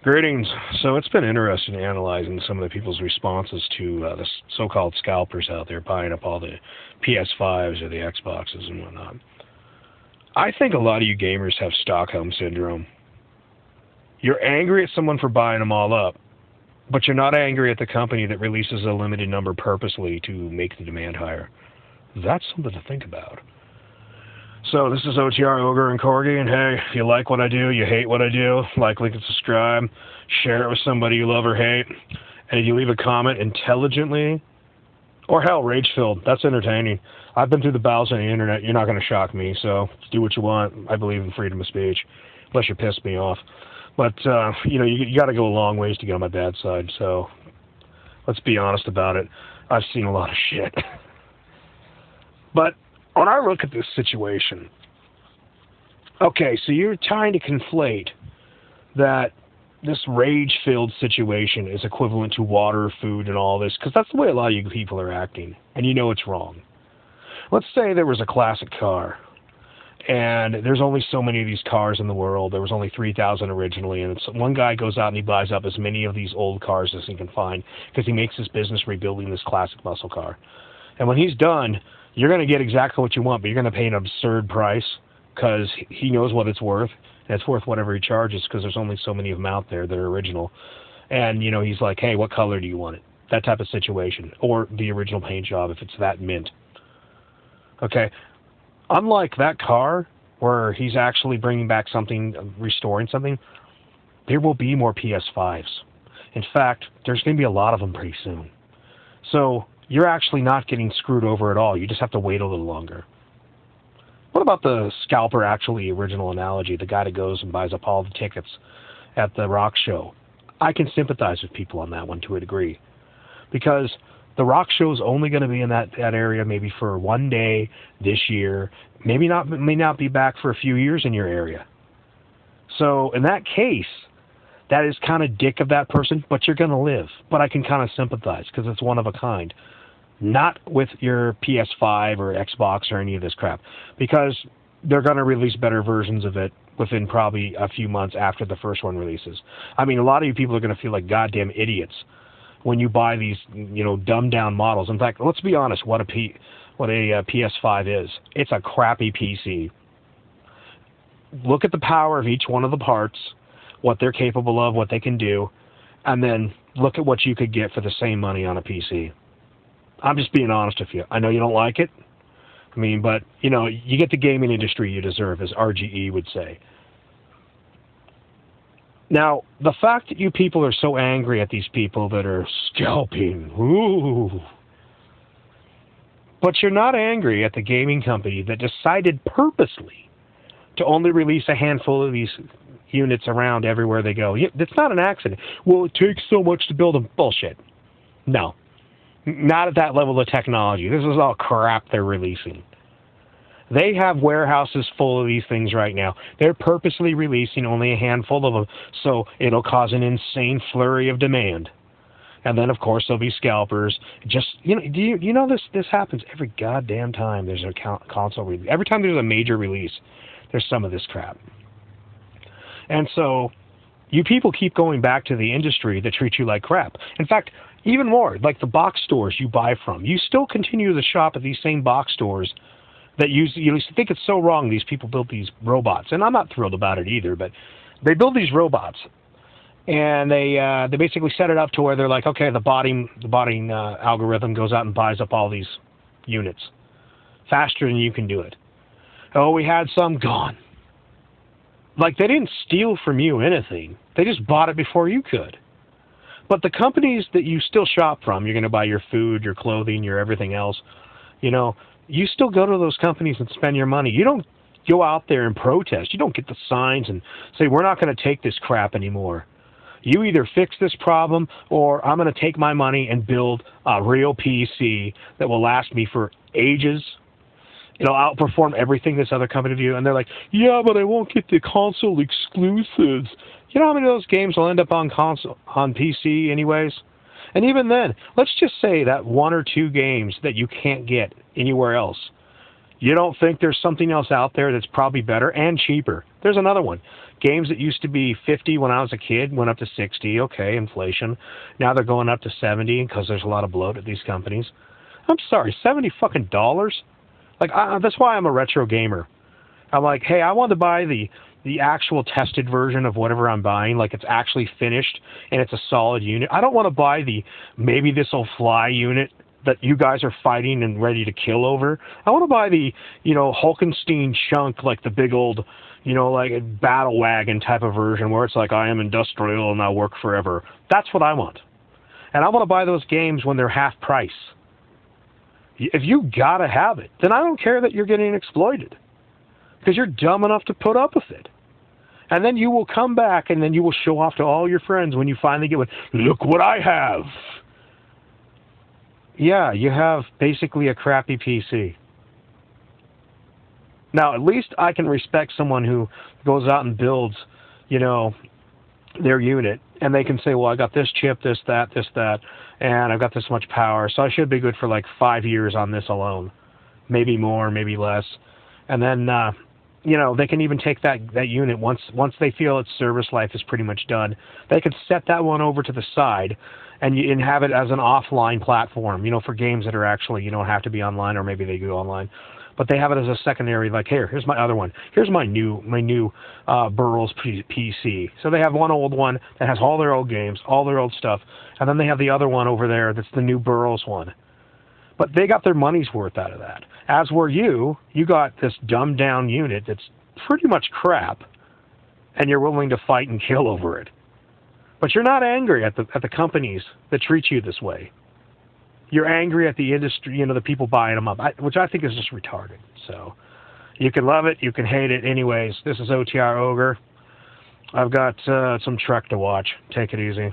Greetings. So it's been interesting analyzing some of the people's responses to the so-called scalpers out there buying up all the PS5s or the Xboxes and whatnot. I think a lot of you gamers have Stockholm syndrome. You're angry at someone for buying them all up, but you're not angry at the company that releases a limited number purposely to make the demand higher. That's something to think about. So this is OTR Ogre and Corgi, and hey, if you like what I do, you hate what I do, like, link, and subscribe, share it with somebody you love or hate, and if you leave a comment intelligently, or hell, rage-filled, that's entertaining. I've been through the bowels of the internet, you're not going to shock me, so do what you want. I believe in freedom of speech, unless you piss me off. But, you got to go a long ways to get on my bad side, so let's be honest about it. I've seen a lot of shit. But when I look at this situation, okay, so you're trying to conflate that this rage-filled situation is equivalent to water, food, and all this, because that's the way a lot of you people are acting, and you know it's wrong. Let's say there was a classic car, and there's only so many of these cars in the world. There was only 3,000 originally, and one guy goes out and he buys up as many of these old cars as he can find, because he makes his business rebuilding this classic muscle car. And when he's done, you're going to get exactly what you want, but you're going to pay an absurd price because he knows what it's worth, and it's worth whatever he charges because there's only so many of them out there that are original. And, he's like, hey, what color do you want it? That type of situation. Or the original paint job if it's that mint. Okay? Unlike that car where he's actually bringing back something, restoring something, there will be more PS5s. In fact, there's going to be a lot of them pretty soon. So you're actually not getting screwed over at all. You just have to wait a little longer. What about the scalper, actually original analogy, the guy that goes and buys up all the tickets at the rock show? I can sympathize with people on that one to a degree, because the rock show is only going to be in that area maybe for one day this year, may not be back for a few years in your area. So in that case, that is kind of dick of that person, but you're going to live. But I can kind of sympathize because it's one of a kind. Not with your PS5 or Xbox or any of this crap, because they're going to release better versions of it within probably a few months after the first one releases. I mean, a lot of you people are going to feel like goddamn idiots when you buy these, dumbed down models. In fact, let's be honest, what a PS5 is. It's a crappy PC. Look at the power of each one of the parts, what they're capable of, what they can do, and then look at what you could get for the same money on a PC. I'm just being honest with you. I know you don't like it. I mean, but, you get the gaming industry you deserve, as RGE would say. Now, the fact that you people are so angry at these people that are scalping, ooh, but you're not angry at the gaming company that decided purposely to only release a handful of these units around everywhere they go. It's not an accident. Well, it takes so much to build them. Bullshit. No. Not at that level of technology. This is all crap they're releasing. They have warehouses full of these things right now. They're purposely releasing only a handful of them, so it'll cause an insane flurry of demand. And then, of course, there'll be scalpers. Just, this happens every goddamn time there's a console release. Every time there's a major release, there's some of this crap. And so you people keep going back to the industry that treats you like crap. In fact, even more, like the box stores you buy from. You still continue to shop at these same box stores that you think it's so wrong these people built these robots. And I'm not thrilled about it either, but they build these robots. And they basically set it up to where they're like, okay, the botting algorithm goes out and buys up all these units faster than you can do it. Oh, we had some gone. Like, they didn't steal from you anything. They just bought it before you could. But the companies that you still shop from, you're going to buy your food, your clothing, your everything else, you still go to those companies and spend your money. You don't go out there and protest. You don't get the signs and say, we're not going to take this crap anymore. You either fix this problem or I'm going to take my money and build a real PC that will last me for ages. It'll outperform everything this other company do. And they're like, yeah, but I won't get the console exclusives. You know how many of those games will end up on PC anyways? And even then, let's just say that one or two games that you can't get anywhere else, You don't think there's something else out there that's probably better and cheaper? There's another one. Games that used to be 50 when I was a kid went up to 60. Okay, inflation. Now they're going up to 70 because there's a lot of bloat at these companies. I'm sorry, 70 fucking dollars? Like, that's why I'm a retro gamer. I'm like, hey, I want to buy the actual tested version of whatever I'm buying, like it's actually finished and it's a solid unit. I don't want to buy the maybe this will fly unit that you guys are fighting and ready to kill over. I want to buy the, Hulkenstein chunk, like the big old, like a battle wagon type of version where it's like, I am industrial and I'll work forever. That's what I want. And I want to buy those games when they're half price. If you gotta have it, then I don't care that you're getting exploited. Because you're dumb enough to put up with it. And then you will come back and then you will show off to all your friends when you finally get one. Look what I have. Yeah, you have basically a crappy PC. Now, at least I can respect someone who goes out and builds, their unit. And they can say, well, I got this chip, this, that, and I've got this much power. So I should be good for like 5 years on this alone. Maybe more, maybe less. And then, they can even take that unit once they feel its service life is pretty much done. They could set that one over to the side and have it as an offline platform, for games that are actually, you don't have to be online, or maybe they go online. But they have it as a secondary, like, here's my other one. Here's my new Burroughs PC. So they have one old one that has all their old games, all their old stuff, and then they have the other one over there that's the new Burroughs one. But they got their money's worth out of that. As were you got this dumbed down unit that's pretty much crap, and you're willing to fight and kill over it. But you're not angry at the companies that treat you this way. You're angry at the industry, the people buying them up, which I think is just retarded. So you can love it, you can hate it. Anyways, this is OTR Ogre. I've got some Trek to watch. Take it easy.